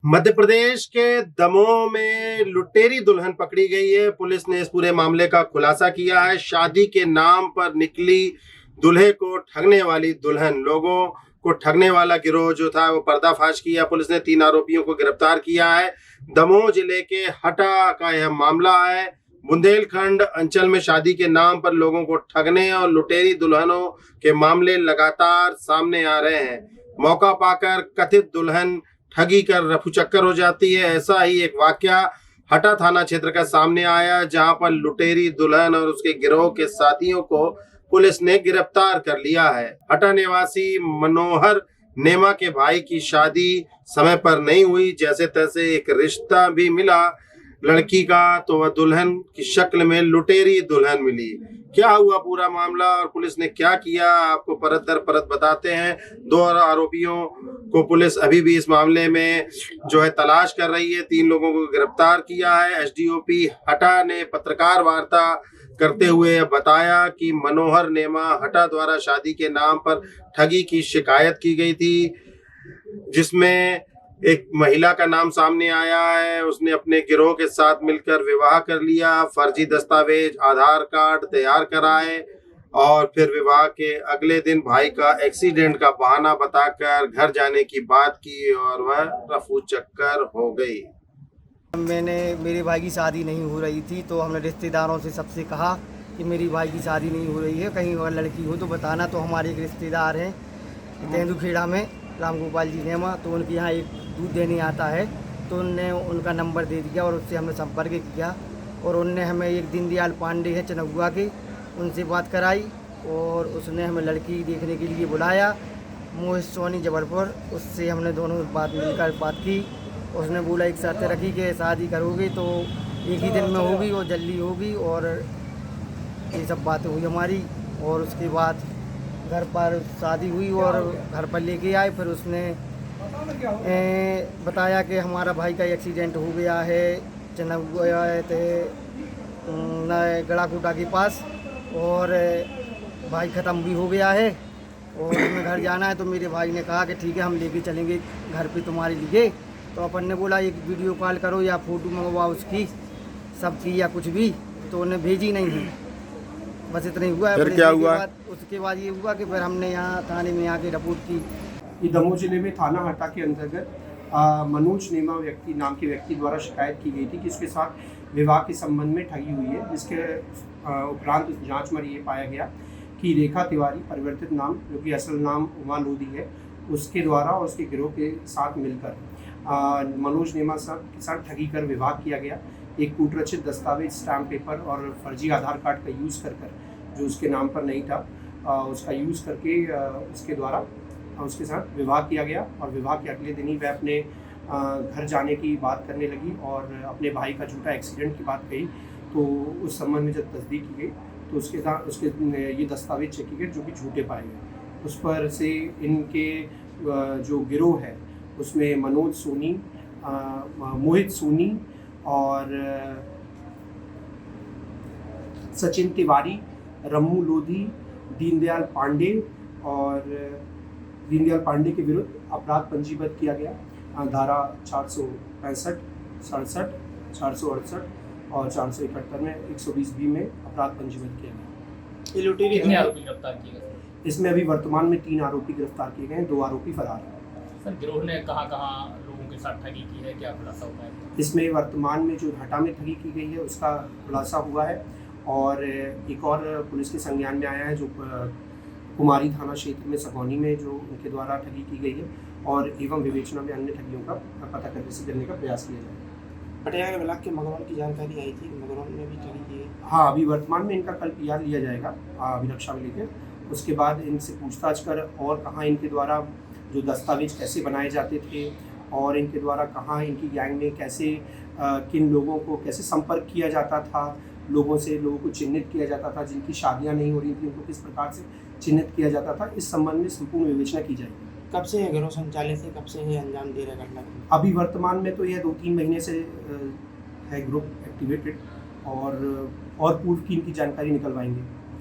मध्य प्रदेश के दमोह में लुटेरी दुल्हन पकड़ी गई है। पुलिस ने इस पूरे मामले का खुलासा किया है। शादी के नाम पर निकली दूल्हे को ठगने वाली दुल्हन, लोगों को ठगने वाला गिरोह जो था वो पर्दाफाश किया। पुलिस ने 3 आरोपियों को गिरफ्तार किया है। दमोह जिले के हटा का यह मामला है। बुंदेलखंड अंचल में शादी के नाम पर लोगों को ठगने और लुटेरी दुल्हनों के मामले लगातार सामने आ रहे हैं। मौका पाकर कथित दुल्हन ठगी कर रफूचक्कर हो जाती है। ऐसा ही एक वाकया हटा थाना क्षेत्र का सामने आया, जहां पर लुटेरी दुल्हन और उसके गिरोह के साथियों को पुलिस ने गिरफ्तार कर लिया है। हटा निवासी मनोहर नेमा के भाई की शादी समय पर नहीं हुई। जैसे तैसे एक रिश्ता भी मिला लड़की का, तो वह दुल्हन की शक्ल में लुटेरी दुल्हन मिली। क्या हुआ पूरा मामला और पुलिस ने क्या किया, आपको परत दर परत बताते हैं। 2 आरोपियों को पुलिस अभी भी इस मामले में जो है तलाश कर रही है। 3 लोगों को गिरफ्तार किया है। एसडीओपी हटा ने पत्रकार वार्ता करते हुए बताया कि मनोहर नेमा हटा द्वारा शादी के नाम पर ठगी की शिकायत की गई थी, जिसमें एक महिला का नाम सामने आया है। उसने अपने गिरोह के साथ मिलकर विवाह कर लिया, फर्जी दस्तावेज, आधार कार्ड तैयार कराए और फिर विवाह के अगले दिन भाई का एक्सीडेंट का बहाना बताकर घर जाने की बात की और वह रफू चक्कर हो गई। मेरे भाई की शादी नहीं हो रही थी, तो हमने रिश्तेदारों से सबसे कहा कि मेरी भाई की शादी नहीं हो रही है, कहीं अगर लड़की हो तो बताना। तो हमारे एक रिश्तेदार हैं तेंदुखेड़ा में, राम गोपाल जी नेमा, तो उनके यहाँ एक दूध देने आता है, तो उनने उनका नंबर दे दिया और उससे हमने संपर्क किया और उनने हमें एक दीनदयाल पांडे है चनौआ के, उनसे बात कराई और उसने हमें लड़की देखने के लिए बुलाया, मोहित सोनी जबलपुर। उससे हमने दोनों मिलकर बात की। उसने बोला एक शर्त रखी कि शादी करोगे तो एक ही दिन में होगी और जल्दी होगी, और ये सब बातें हुई हमारी। और उसके बाद घर पर शादी हुई और घर पर लेके आए। फिर उसने बताया कि हमारा भाई का एक्सीडेंट हो गया है चनौआ गड़ाकोटा के पास, और भाई ख़त्म भी हो गया है और हमें घर जाना है। तो मेरे भाई ने कहा कि ठीक है, हम लेके चलेंगे घर पे तुम्हारे लिए। तो अपन ने बोला एक वीडियो कॉल करो या फ़ोटो मंगवाओ उसकी, सबकी या कुछ भी, तो उन्हें भेजी नहीं है। बस इतना ही हुआ है। फिर क्या हुआ? उसके बाद ये हुआ कि फिर हमने यहाँ थाने में आके रिपोर्ट की। ये दमोह जिले में थाना हटा के अंतर्गत मनोज नेमा नाम के व्यक्ति द्वारा शिकायत की गई थी कि उसके साथ विवाह के संबंध में ठगी हुई है, जिसके उपरांत जांच में ये पाया गया कि रेखा तिवारी, परिवर्तित नाम जो कि असल नाम उमा लोधी है, उसके द्वारा और उसके गिरोह के साथ मिलकर मनोज नेमा के साथ ठगी कर विवाह किया गया। एक कूटरचित दस्तावेज, स्टैम्प पेपर और फर्जी आधार कार्ड का यूज़ कर जो उसके नाम पर नहीं था, उसका यूज़ करके उसके द्वारा उसके साथ विवाह किया गया। और विवाह के अगले दिन ही वह अपने घर जाने की बात करने लगी और अपने भाई का झूठा एक्सीडेंट की बात कही। तो उस संबंध में जब तस्दीक की गई तो उसके साथ उसके ये दस्तावेज चेक किए गए जो कि झूठे पाए गए। उस पर से इनके जो गिरोह है उसमें मनोज सोनी, मोहित सोनी और सचिन तिवारी, रम्मू लोधी, दीनदयाल पांडे के विरुद्ध अपराध पंजीबद्ध किया गया। धारा 465, 67, 468 और 471 में 120B में अपराध पंजीबद्ध किया गया। ये लुटेरी कितने आरोपी गिरफ्तार किए गए? इसमें अभी वर्तमान में 3 आरोपी गिरफ्तार किए गए हैं, 2 आरोपी फरार हैं। सर, गिरोह ने कहाँ लोगों के साथ ठगी की है, क्या खुलासा हुआ है? इसमें वर्तमान में जो हटा में ठगी की गई है उसका खुलासा हुआ है और एक और पुलिस के संज्ञान में आया है जो कुमारी थाना क्षेत्र में सगौनी में जो उनके द्वारा ठगी की गई है, और एवं विवेचना में अन्य ठगियों का पता करने का प्रयास किया जाए। पटियाला ब्लॉक के मगरौल की जानकारी आई थी, मगरौल में भी ठगी की है। हाँ, अभी वर्तमान में इनका कल PR लिया जाएगा अभिरक्षा में लेकर। उसके बाद इनसे पूछताछ कर और कहाँ इनके द्वारा जो दस्तावेज कैसे बनाए जाते थे और इनके द्वारा कहाँ इनकी गैंग में कैसे किन लोगों को कैसे संपर्क किया जाता था, लोगों को चिन्हित किया जाता था, जिनकी शादियां नहीं हो रही थी उनको किस प्रकार से चिन्हित किया जाता था, इस संबंध में संपूर्ण विवेचना की जाएगी। कब से है गिरोह संचालित है, कब से ये अंजाम दे रहा घटना? अभी वर्तमान में तो यह 2-3 महीने से है ग्रुप एक्टिवेटेड, और पूर्व की इनकी जानकारी निकलवाएंगे।